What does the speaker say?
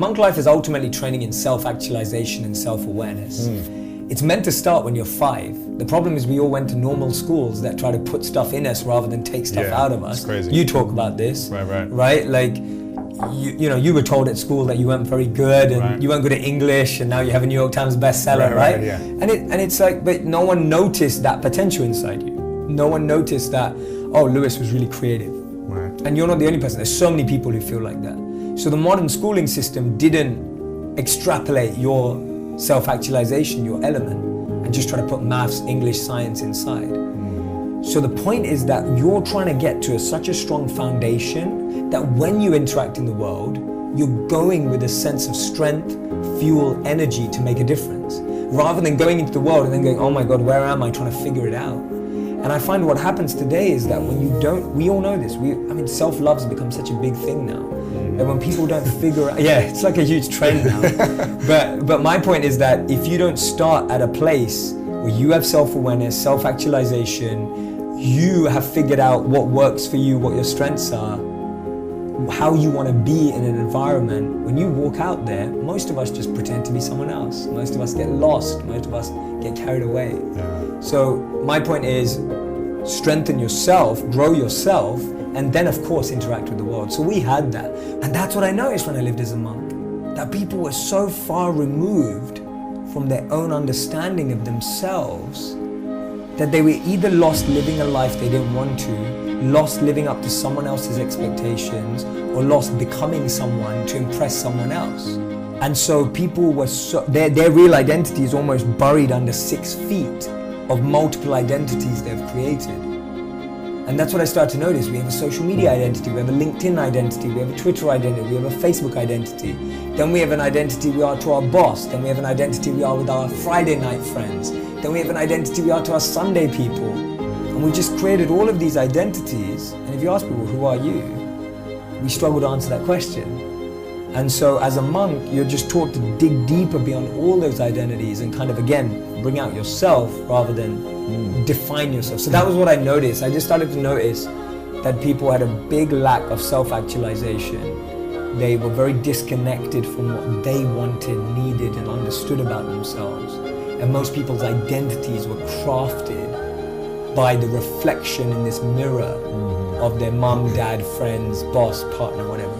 monk life is ultimately training in self-actualization and self-awareness. It's meant to start when you're 5. The problem is we all went to normal schools that try to put stuff in us rather than take stuff out of us. It's crazy. You talk about this, right? Like, you know, you were told at school that you weren't very good and you weren't good at English, and now you have a New York Times bestseller, right? Yeah. And it's like, but no one noticed that potential inside you. No one noticed that, oh, Lewis was really creative. Right. And you're not the only person. There's so many people who feel like that. So the modern schooling system didn't extrapolate your self-actualization, your element, and just try to put maths, English, science inside. So the point is that you're trying to get to such a strong foundation that when you interact in the world, you're going with a sense of strength, fuel, energy to make a difference, rather than going into the world and then going, oh my God, where am I, trying to figure it out. And I find what happens today is that when you don't, we all know this, self-love has become such a big thing now. And when people don't figure out, it's like a huge trend now. But my point is that if you don't start at a place where you have self-awareness, self-actualization, you have figured out what works for you, what your strengths are, how you want to be in an environment, when you walk out there, most of us just pretend to be someone else. Most of us get lost. Most of us get carried away. So my point is, strengthen yourself, grow yourself, and then of course interact with the world. So we had that. And that's what I noticed when I lived as a monk, that people were so far removed from their own understanding of themselves that they were either lost living a life they didn't want to, lost living up to someone else's expectations, or lost becoming someone to impress someone else. And so people were their real identity is almost buried under 6 feet of multiple identities they've created. And that's what I started to notice. We have a social media identity, we have a LinkedIn identity, we have a Twitter identity, we have a Facebook identity. Then we have an identity we are to our boss. Then we have an identity we are with our Friday night friends. Then we have an identity we are to our Sunday people. And we just created all of these identities. And if you ask people, who are you? We struggle to answer that question. And so as a monk, you're just taught to dig deeper beyond all those identities and kind of, again, bring out yourself rather than define yourself. So that was what I noticed. I just started to notice that people had a big lack of self-actualization. They were very disconnected from what they wanted, needed, and understood about themselves. And most people's identities were crafted by the reflection in this mirror of their mum, dad, friends, boss, partner, whatever.